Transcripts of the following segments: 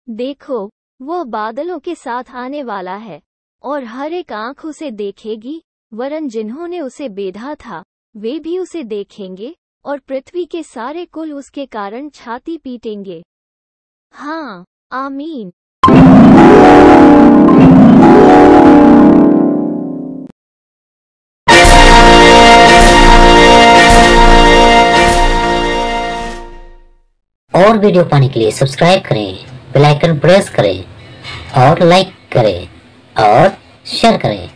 देखो, वो बादलों के साथ आने वाला है, और हर एक आंख उसे देखेगी, वरन जिन्होंने उसे बेधा था, वे भी उसे देखेंगे, और पृथ्वी के सारे कुल उसके कारण छाती पीटेंगे। हाँ, आमीन। और वीडियो पाने के लिए सब्सक्राइब करें, बेल आइकन प्रेस करें और लाइक करें और शेयर करें।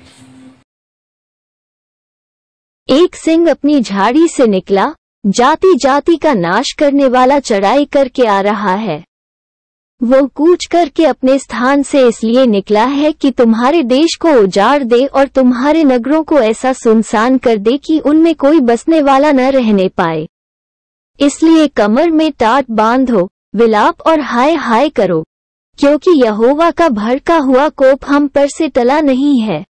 एक सिंह अपनी झाड़ी से निकला, जाति जाति का नाश करने वाला चढ़ाई करके आ रहा है। वो कूच करके अपने स्थान से इसलिए निकला है कि तुम्हारे देश को उजाड़ दे और तुम्हारे नगरों को ऐसा सुनसान कर दे कि उनमें कोई बसने वाला न रहने पाए। इसलिए कमर में टाट बांधो, विलाप और हाय हाय करो, क्योंकि यहोवा का भड़का हुआ कोप हम पर से टला नहीं है।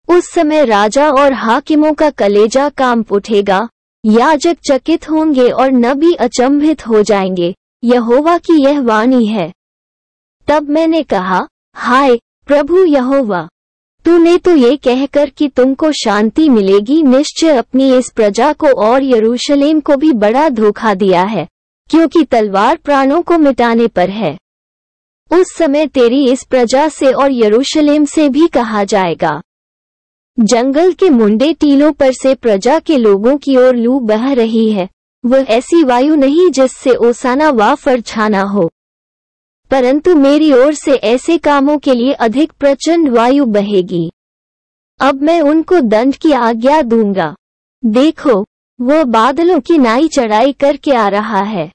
उस समय राजा और हाकिमों का कलेजा कांप उठेगा, याजक चकित होंगे और नबी अचंभित हो जाएंगे। यहोवा की यह वाणी है। तब मैंने कहा, हाय प्रभु यहोवा, तूने तो ये कहकर कि तुमको शांति मिलेगी निश्चय अपनी इस प्रजा को और यरूशलेम को भी बड़ा धोखा दिया है, क्योंकि तलवार प्राणों को मिटाने पर है। उस समय तेरी इस प्रजा से और यरूशलेम से भी कहा जाएगा, जंगल के मुंडे टीलों पर से प्रजा के लोगों की ओर लू बह रही है। वह ऐसी वायु नहीं जिससे ओसाना व फरछाना हो, परंतु मेरी ओर से ऐसे कामों के लिए अधिक प्रचंड वायु बहेगी। अब मैं उनको दंड की आज्ञा दूंगा। देखो, वह बादलों की नाई चढ़ाई करके आ रहा है।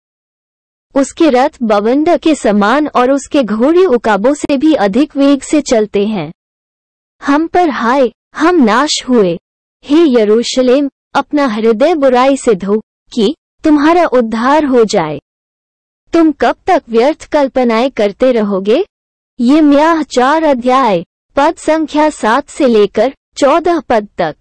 उसके रथ बवंडर के समान और उसके घोड़े उकाबों से भी अधिक वेग से चलते हैं। हम पर हाय, हम नाश हुए। हे यरूशलेम, अपना हृदय बुराई से धो, कि तुम्हारा उद्धार हो जाए। तुम कब तक व्यर्थ कल्पनाएं करते रहोगे? यिर्मयाह 4 अध्याय, पद संख्या 7 से लेकर 14 पद तक।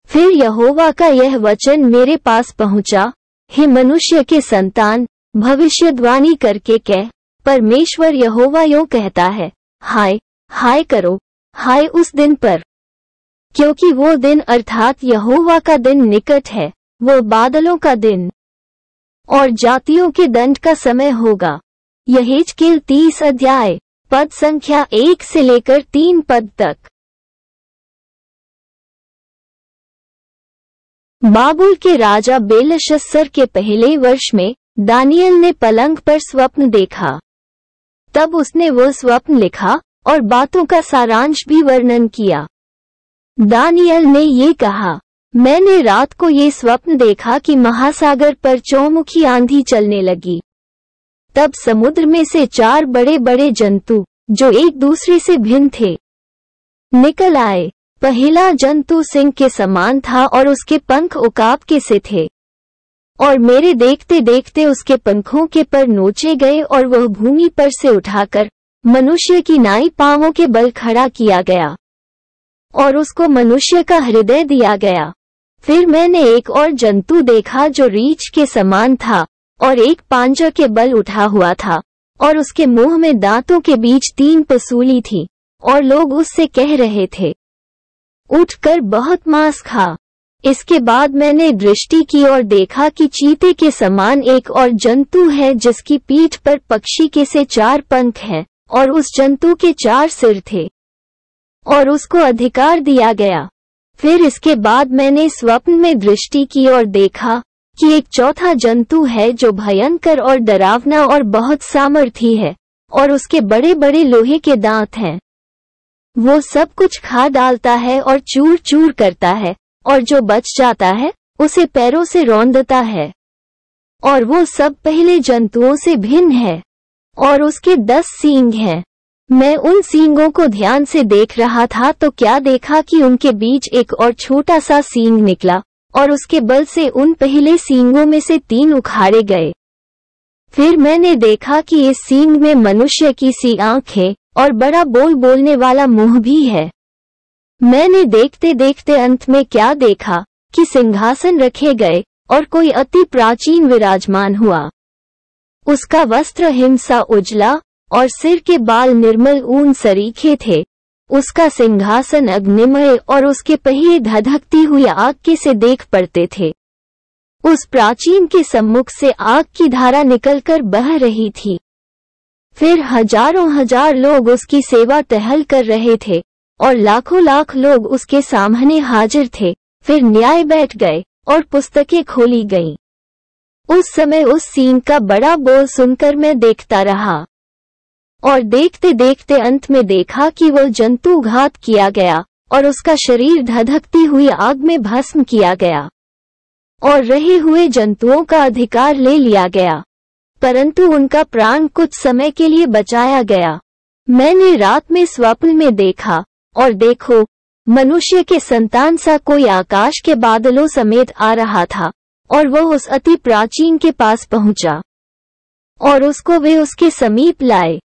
फिर यहोवा का यह वचन मेरे पास पहुंचा, हे मनुष्य के संतान, भविष्यद्वाणी करके कह, परमेश्वर यहोवा यूं कहता है, हाय हाय करो, हाय उस दिन पर, क्योंकि वो दिन अर्थात यहोवा का दिन निकट है, वो बादलों का दिन और जातियों के दंड का समय होगा। यहेजकेल 30 अध्याय, पद संख्या 1 से लेकर 3 पद तक। बाबुल के राजा बेलशस्सर के पहले वर्ष में दानियल ने पलंग पर स्वप्न देखा। तब उसने वो स्वप्न लिखा और बातों का सारांश भी वर्णन किया। दानियल ने ये कहा, मैंने रात को ये स्वप्न देखा कि महासागर पर चौमुखी आंधी चलने लगी। तब समुद्र में से 4 बड़े बड़े जंतु, जो एक दूसरे से भिन्न थे, निकल आए। पहला जंतु सिंह के समान था और उसके पंख उकाब के से थे, और मेरे देखते देखते उसके पंखों के पर नोचे गए और वह भूमि पर से उठाकर मनुष्य की नाई पांवों के बल खड़ा किया गया, और उसको मनुष्य का हृदय दिया गया। फिर मैंने एक और जंतु देखा जो रीछ के समान था और एक पांजा के बल उठा हुआ था, और उसके मुंह में दांतों के बीच 3 पसूली थी, और लोग उससे कह रहे थे, उठकर बहुत मांस खा। इसके बाद मैंने दृष्टि की और देखा कि चीते के समान एक और जंतु है, जिसकी पीठ पर पक्षी के से 4 पंख हैं, और उस जंतु के 4 सिर थे, और उसको अधिकार दिया गया। फिर इसके बाद मैंने स्वप्न में दृष्टि की और देखा कि एक चौथा जंतु है जो भयंकर और डरावना और बहुत सामर्थी है, और उसके बड़े बड़े लोहे के दांत हैं। वो सब कुछ खा डालता है और चूर चूर करता है, और जो बच जाता है उसे पैरों से रौंदता है। और वो सब पहले जंतुओं से भिन्न है, और उसके 10 सींग हैं। मैं उन सींगों को ध्यान से देख रहा था तो क्या देखा कि उनके बीच एक और छोटा सा सींग निकला, और उसके बल से उन पहले सींगों में से 3 उखाड़े गए। फिर मैंने देखा कि इस सींग में मनुष्य की सी आंखें और बड़ा बोल बोलने वाला मुंह भी है। मैंने देखते देखते अंत में क्या देखा कि सिंहासन रखे गए और कोई अति प्राचीन विराजमान हुआ। उसका वस्त्र हिमसा उजला और सिर के बाल निर्मल ऊन सरीखे थे। उसका सिंहासन अग्निमय और उसके पहिए धधकती हुई आग के से देख पड़ते थे। उस प्राचीन के सम्मुख से आग की धारा निकलकर बह रही थी। फिर हजारों हजार लोग उसकी सेवा टहल कर रहे थे और लाखों लाख लोग उसके सामने हाजिर थे। फिर न्याय बैठ गए और पुस्तकें खोली गईं। उस समय उस सीन का बड़ा बोल सुनकर मैं देखता रहा और देखते देखते अंत में देखा कि वह जंतु घात किया गया और उसका शरीर धधकती हुई आग में भस्म किया गया और रहे हुए जंतुओं का अधिकार ले लिया गया, परंतु उनका प्राण कुछ समय के लिए बचाया गया। मैंने रात में स्वप्न में देखा और देखो, मनुष्य के संतान सा कोई आकाश के बादलों समेत आ रहा था और वह उस अति प्राचीन के पास पहुंचा और उसको वे उसके समीप लाए।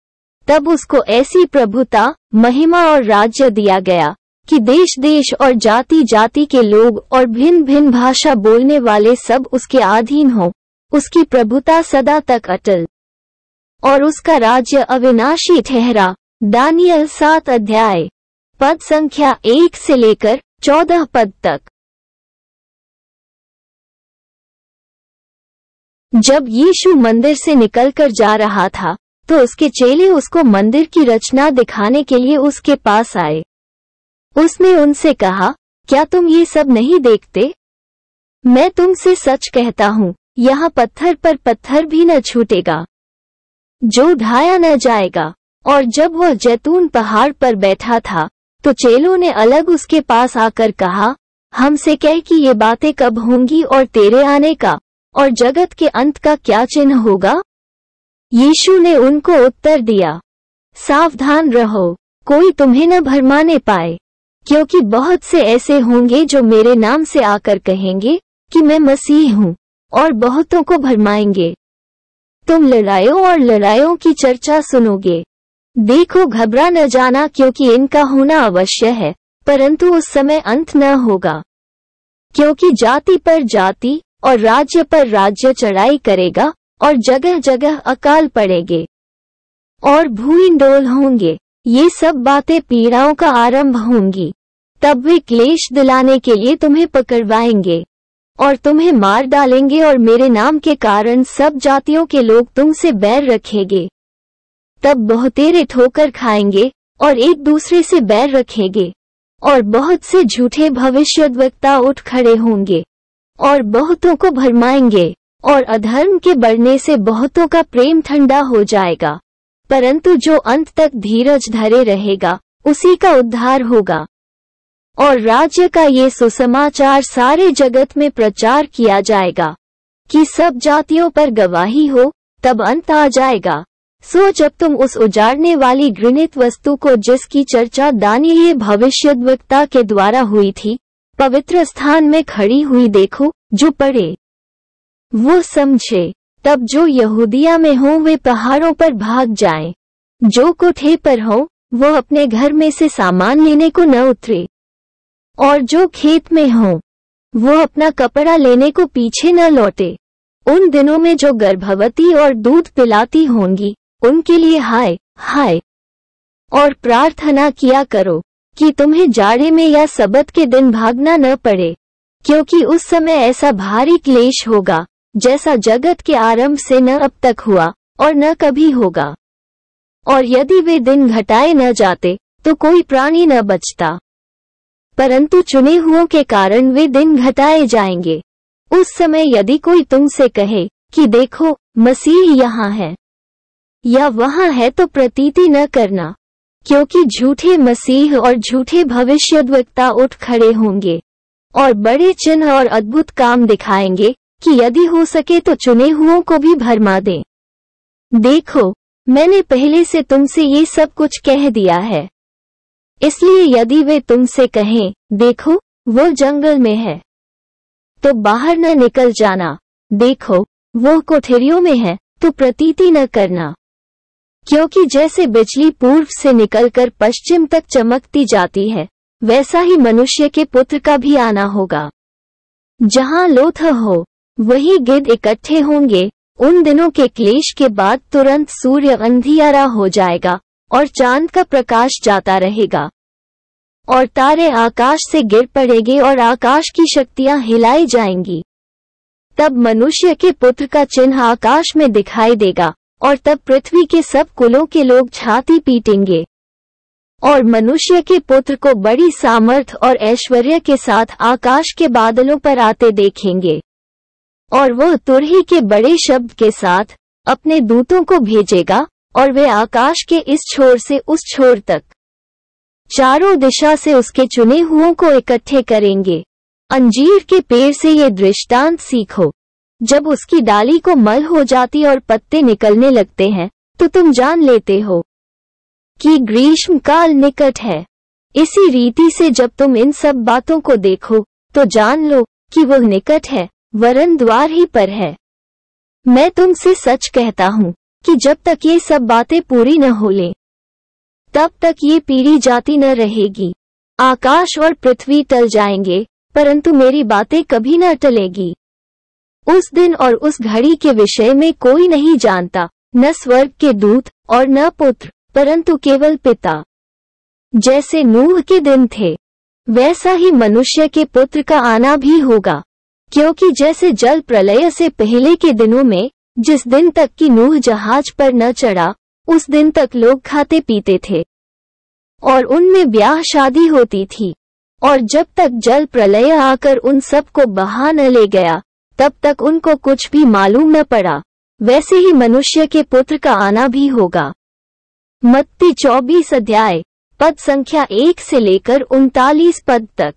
तब उसको ऐसी प्रभुता, महिमा और राज्य दिया गया कि देश देश और जाति जाति के लोग और भिन्न भिन्न भाषा बोलने वाले सब उसके अधीन हो। उसकी प्रभुता सदा तक अटल और उसका राज्य अविनाशी ठहरा। दानियल 7 अध्याय पद संख्या 1 से लेकर 14 पद तक। जब यीशु मंदिर से निकलकर जा रहा था तो उसके चेले उसको मंदिर की रचना दिखाने के लिए उसके पास आए। उसने उनसे कहा, क्या तुम ये सब नहीं देखते? मैं तुमसे सच कहता हूँ, यहाँ पत्थर पर पत्थर भी न छूटेगा जो ढाया न जाएगा। और जब वह जैतून पहाड़ पर बैठा था तो चेलों ने अलग उसके पास आकर कहा, हमसे कह कि ये बातें कब होंगी और तेरे आने का और जगत के अंत का क्या चिन्ह होगा? यीशु ने उनको उत्तर दिया, सावधान रहो, कोई तुम्हें न भरमाने पाए, क्योंकि बहुत से ऐसे होंगे जो मेरे नाम से आकर कहेंगे कि मैं मसीह हूँ और बहुतों को भरमाएंगे। तुम लड़ाइयों और लड़ाइयों की चर्चा सुनोगे। देखो, घबरा न जाना, क्योंकि इनका होना अवश्य है, परंतु उस समय अंत न होगा। क्योंकि जाति पर जाति और राज्य पर राज्य चढ़ाई करेगा और जगह जगह अकाल पड़ेगे और भूइंडोल होंगे। ये सब बातें पीड़ाओं का आरंभ होंगी। तब वे क्लेश दिलाने के लिए तुम्हें पकड़वाएंगे और तुम्हें मार डालेंगे और मेरे नाम के कारण सब जातियों के लोग तुमसे बैर रखेंगे। तब बहुतेरे ठोकर खाएंगे और एक दूसरे से बैर रखेंगे और बहुत से झूठे भविष्यद्वक्ता उठ खड़े होंगे और बहुतों को भरमाएंगे और अधर्म के बढ़ने से बहुतों का प्रेम ठंडा हो जाएगा, परंतु जो अंत तक धीरज धरे रहेगा उसी का उद्धार होगा। और राज्य का ये सुसमाचार सारे जगत में प्रचार किया जाएगा कि सब जातियों पर गवाही हो, तब अंत आ जाएगा। सो जब तुम उस उजाड़ने वाली घृणित वस्तु को, जिसकी चर्चा दानियेल भविष्यद्वक्ता के द्वारा हुई थी, पवित्र स्थान में खड़ी हुई देखो, जो पढ़े वो समझे। तब जो यहूदिया में हो वे पहाड़ों पर भाग जाएं, जो कोठे पर हो वो अपने घर में से सामान लेने को न उतरे, और जो खेत में हो वो अपना कपड़ा लेने को पीछे न लौटे। उन दिनों में जो गर्भवती और दूध पिलाती होंगी उनके लिए हाय हाय। और प्रार्थना किया करो कि तुम्हें जाड़े में या सबत के दिन भागना न पड़े, क्योंकि उस समय ऐसा भारी क्लेश होगा जैसा जगत के आरंभ से न अब तक हुआ और न कभी होगा। और यदि वे दिन घटाए न जाते तो कोई प्राणी न बचता, परंतु चुने हुओं के कारण वे दिन घटाए जाएंगे। उस समय यदि कोई तुमसे कहे कि देखो मसीह यहाँ है या वहाँ है, तो प्रतीति न करना, क्योंकि झूठे मसीह और झूठे भविष्यद्वक्ता उठ खड़े होंगे और बड़े चिन्ह और अद्भुत काम दिखाएंगे कि यदि हो सके तो चुने हुओं को भी भरमा दें। देखो, मैंने पहले से तुमसे ये सब कुछ कह दिया है। इसलिए यदि वे तुमसे कहें देखो वो जंगल में है, तो बाहर न निकल जाना, देखो वो कोठरियों में है, तो प्रतीति न करना। क्योंकि जैसे बिजली पूर्व से निकलकर पश्चिम तक चमकती जाती है, वैसा ही मनुष्य के पुत्र का भी आना होगा। जहां लोथ हो वहीं गिद्ध इकट्ठे होंगे उन दिनों के क्लेश के बाद तुरंत सूर्य अंधियारा हो जाएगा और चांद का प्रकाश जाता रहेगा और तारे आकाश से गिर पड़ेंगे और आकाश की शक्तियां हिलाई जाएंगी। तब मनुष्य के पुत्र का चिन्ह आकाश में दिखाई देगा और तब पृथ्वी के सब कुलों के लोग छाती पीटेंगे और मनुष्य के पुत्र को बड़ी सामर्थ और ऐश्वर्य के साथ आकाश के बादलों पर आते देखेंगे। और वह तुरही के बड़े शब्द के साथ अपने दूतों को भेजेगा और वे आकाश के इस छोर से उस छोर तक चारों दिशा से उसके चुने हुओं को इकट्ठे करेंगे। अंजीर के पेड़ से ये दृष्टांत सीखो, जब उसकी डाली को मल हो जाती और पत्ते निकलने लगते हैं तो तुम जान लेते हो कि ग्रीष्म काल निकट है। इसी रीति से जब तुम इन सब बातों को देखो तो जान लो कि वह निकट है, वरन द्वार ही पर है। मैं तुमसे सच कहता हूँ कि जब तक ये सब बातें पूरी न हो लें तब तक ये पीढ़ी जाती न रहेगी। आकाश और पृथ्वी टल जाएंगे परंतु मेरी बातें कभी न टलेगी। उस दिन और उस घड़ी के विषय में कोई नहीं जानता, न स्वर्ग के दूत और न पुत्र, परंतु केवल पिता। जैसे नूह के दिन थे वैसा ही मनुष्य के पुत्र का आना भी होगा। क्योंकि जैसे जल प्रलय से पहले के दिनों में, जिस दिन तक कि नूह जहाज पर न चढ़ा, उस दिन तक लोग खाते पीते थे और उनमें ब्याह शादी होती थी, और जब तक जल प्रलय आकर उन सब को बहा न ले गया तब तक उनको कुछ भी मालूम न पड़ा। वैसे ही मनुष्य के पुत्र का आना भी होगा। मत्ती 24 अध्याय पद संख्या 1 से लेकर 39 पद तक।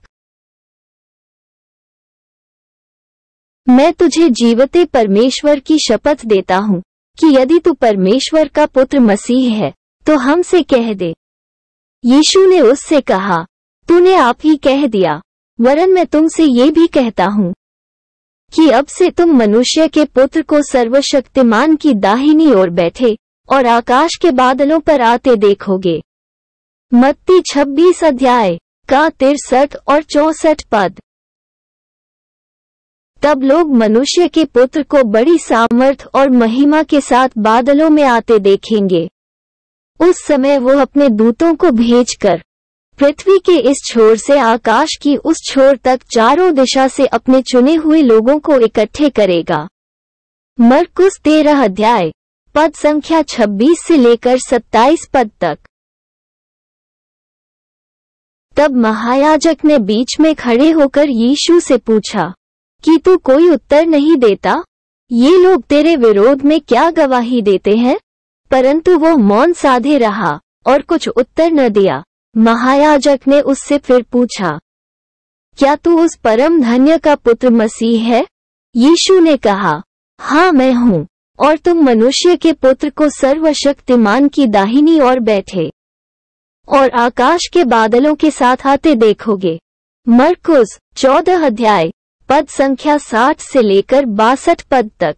मैं तुझे जीवते परमेश्वर की शपथ देता हूँ कि यदि तू परमेश्वर का पुत्र मसीह है तो हमसे कह दे। यीशु ने उससे कहा, तूने आप ही कह दिया, वरन मैं तुमसे ये भी कहता हूँ कि अब से तुम मनुष्य के पुत्र को सर्वशक्तिमान की दाहिनी ओर बैठे और आकाश के बादलों पर आते देखोगे। मत्ती 26 अध्याय का 63 और 64 पद। तब लोग मनुष्य के पुत्र को बड़ी सामर्थ और महिमा के साथ बादलों में आते देखेंगे। उस समय वो अपने दूतों को भेजकर पृथ्वी के इस छोर से आकाश की उस छोर तक चारों दिशा से अपने चुने हुए लोगों को इकट्ठे करेगा। मरकुस 13 अध्याय पद संख्या 26 से लेकर 27 पद तक। तब महायाजक ने बीच में खड़े होकर यीशु से पूछा कि तू कोई उत्तर नहीं देता? ये लोग तेरे विरोध में क्या गवाही देते हैं? परंतु वो मौन साधे रहा और कुछ उत्तर न दिया। महायाजक ने उससे फिर पूछा, क्या तू उस परम धन्य का पुत्र मसीह है? यीशु ने कहा, हाँ मैं हूँ, और तुम मनुष्य के पुत्र को सर्वशक्तिमान की दाहिनी ओर बैठे और आकाश के बादलों के साथ आते देखोगे। मरकुस 14 अध्याय पद संख्या 60 से लेकर 62 पद तक।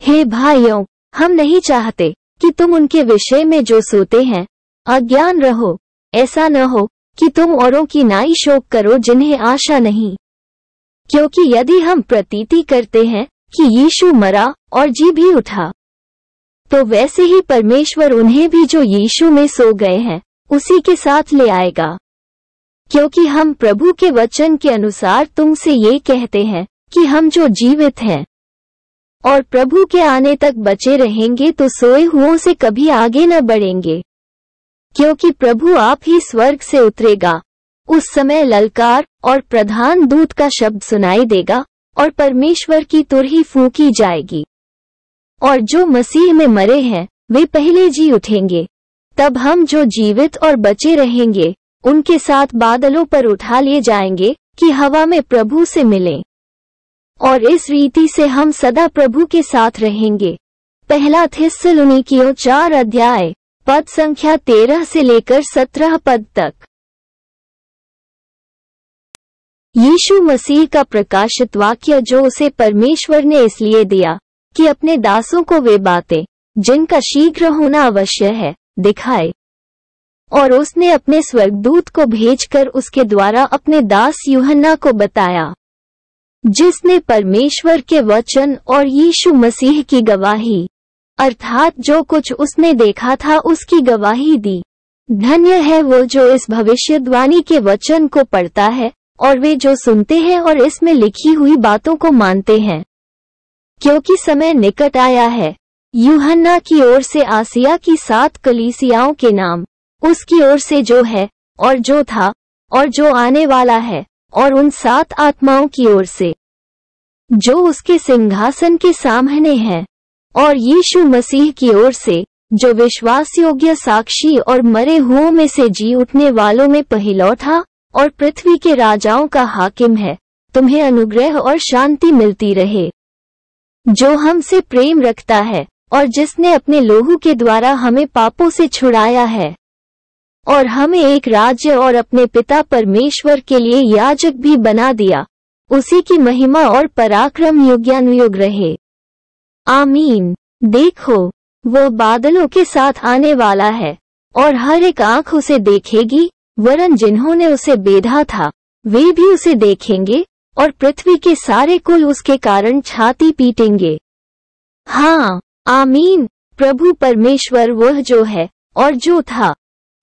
हे भाइयों, हम नहीं चाहते कि तुम उनके विषय में जो सोते हैं अज्ञान रहो। ऐसा न हो कि तुम औरों की नाई शोक करो जिन्हें आशा नहीं। क्योंकि यदि हम प्रतीति करते हैं कि यीशु मरा और जी भी उठा, तो वैसे ही परमेश्वर उन्हें भी जो यीशु में सो गए हैं उसी के साथ ले आएगा। क्योंकि हम प्रभु के वचन के अनुसार तुमसे ये कहते हैं कि हम जो जीवित हैं और प्रभु के आने तक बचे रहेंगे तो सोए हुओं से कभी आगे न बढ़ेंगे। क्योंकि प्रभु आप ही स्वर्ग से उतरेगा, उस समय ललकार और प्रधान दूत का शब्द सुनाई देगा और परमेश्वर की तुरही फूंकी जाएगी, और जो मसीह में मरे हैं वे पहले जी उठेंगे। तब हम जो जीवित और बचे रहेंगे उनके साथ बादलों पर उठा लिए जाएंगे कि हवा में प्रभु से मिलें, और इस रीति से हम सदा प्रभु के साथ रहेंगे। पहला थिस्सलुनीकियों 4 अध्याय पद संख्या 13 से लेकर 17 पद तक। यीशु मसीह का प्रकाशित वाक्य जो उसे परमेश्वर ने इसलिए दिया कि अपने दासों को वे बातें जिनका शीघ्र होना अवश्य है दिखाए। और उसने अपने स्वर्गदूत को भेजकर उसके द्वारा अपने दास यूहन्ना को बताया जिसने परमेश्वर के वचन और यीशु मसीह की गवाही, अर्थात जो कुछ उसने देखा था उसकी गवाही दी। धन्य है वो जो इस भविष्यवाणी के वचन को पढ़ता है और वे जो सुनते हैं और इसमें लिखी हुई बातों को मानते हैं, क्योंकि समय निकट आया है। यूहन्ना की ओर से आसिया की 7 कलीसियाओं के नाम, उसकी ओर से जो है और जो था और जो आने वाला है, और उन 7 आत्माओं की ओर से जो उसके सिंहासन के सामने हैं, और यीशु मसीह की ओर से जो विश्वास योग्य साक्षी और मरे हुओं में से जी उठने वालों में पहिलौठा और पृथ्वी के राजाओं का हाकिम है, तुम्हें अनुग्रह और शांति मिलती रहे। जो हमसे प्रेम रखता है और जिसने अपने लोहू के द्वारा हमें पापों से छुड़ाया है और हमें एक राज्य और अपने पिता परमेश्वर के लिए याजक भी बना दिया, उसी की महिमा और पराक्रम युगानुयुग रहे। आमीन। देखो, वो बादलों के साथ आने वाला है और हर एक आंख उसे देखेगी, वरन जिन्होंने उसे बेधा था वे भी उसे देखेंगे, और पृथ्वी के सारे कुल उसके कारण छाती पीटेंगे। हाँ, आमीन। प्रभु परमेश्वर वह जो है और जो था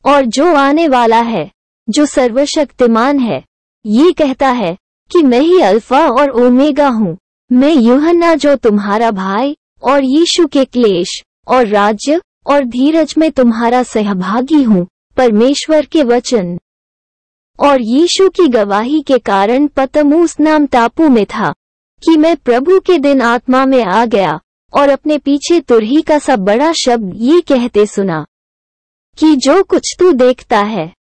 और जो आने वाला है, जो सर्वशक्तिमान है, ये कहता है कि मैं ही अल्फा और ओमेगा हूँ। मैं यूहन्ना जो तुम्हारा भाई और यीशु के क्लेश और राज्य और धीरज में तुम्हारा सहभागी हूँ, परमेश्वर के वचन और यीशु की गवाही के कारण पतमूस नाम टापू में था कि मैं प्रभु के दिन आत्मा में आ गया और अपने पीछे तुरही का सा बड़ा शब्द ये कहते सुना कि जो कुछ तू देखता है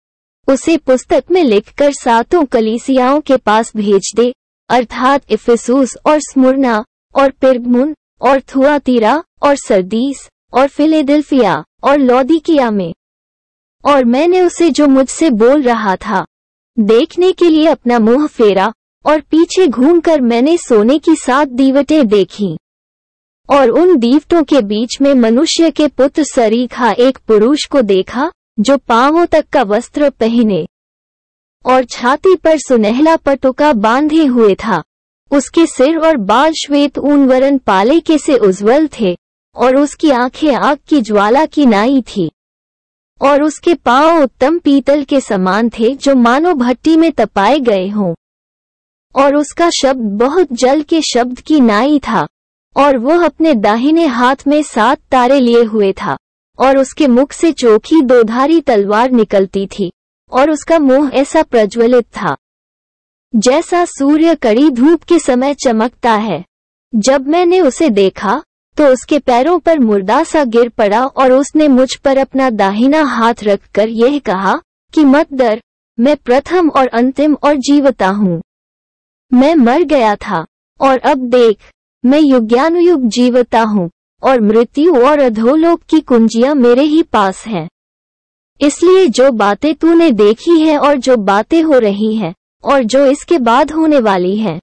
उसे पुस्तक में लिखकर 7 कलीसियाओं के पास भेज दे, अर्थात इफिसुस और स्मुरना और पिरगमुन और थुआतीरा और सरदीस और फिलेडेल्फिया और लौदीकिया में। और मैंने उसे जो मुझसे बोल रहा था देखने के लिए अपना मुंह फेरा, और पीछे घूमकर मैंने सोने की 7 दीवटें देखीं, और उन दीवटों के बीच में मनुष्य के पुत्र सरीखा एक पुरुष को देखा, जो पांवों तक का वस्त्र पहने और छाती पर सुनहला पटुका बांधे हुए था। उसके सिर और बाल श्वेत ऊन वरन पाले के से उज्ज्वल थे, और उसकी आंखें आग की ज्वाला की नाई थी, और उसके पांव उत्तम पीतल के समान थे जो मानो भट्टी में तपाए गए हों, और उसका शब्द बहुत जल के शब्द की नाई था, और वह अपने दाहिने हाथ में 7 तारे लिए हुए था, और उसके मुख से चोखी 2धारी तलवार निकलती थी, और उसका मुंह ऐसा प्रज्वलित था जैसा सूर्य कड़ी धूप के समय चमकता है। जब मैंने उसे देखा तो उसके पैरों पर मुर्दा सा गिर पड़ा, और उसने मुझ पर अपना दाहिना हाथ रखकर यह कहा कि मत डर, मैं प्रथम और अंतिम और जीवता हूँ। मैं मर गया था और अब देख, मैं युगानुयुग जीवता हूँ, और मृत्यु और अधोलोक की कुंजियां मेरे ही पास हैं। इसलिए जो बातें तूने देखी हैं और जो बातें हो रही हैं और जो इसके बाद होने वाली हैं,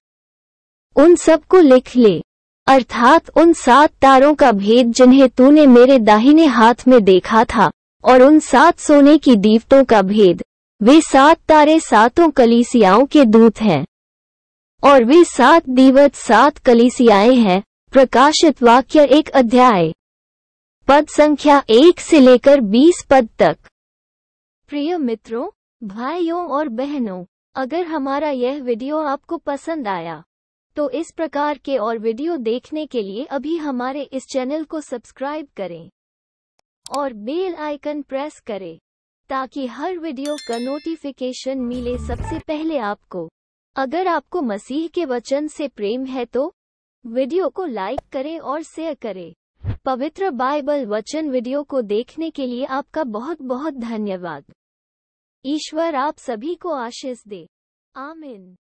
उन सब को लिख ले, अर्थात उन 7 तारों का भेद जिन्हें तूने मेरे दाहिने हाथ में देखा था, और उन 7 सोने की दीवटों का भेद। वे 7 तारे 7 कलीसियाओं के दूत हैं, और वे 7 दीवट 7 कलीसियाएं हैं। प्रकाशित वाक्य 1 अध्याय पद संख्या 1 से लेकर 20 पद तक। प्रिय मित्रों, भाइयों और बहनों, अगर हमारा यह वीडियो आपको पसंद आया तो इस प्रकार के और वीडियो देखने के लिए अभी हमारे इस चैनल को सब्सक्राइब करें और बेल आइकन प्रेस करें, ताकि हर वीडियो का नोटिफिकेशन मिले सबसे पहले आपको। अगर आपको मसीह के वचन से प्रेम है तो वीडियो को लाइक करें और शेयर करें। पवित्र बाइबल वचन वीडियो को देखने के लिए आपका बहुत बहुत धन्यवाद। ईश्वर आप सभी को आशीष दे। आमीन।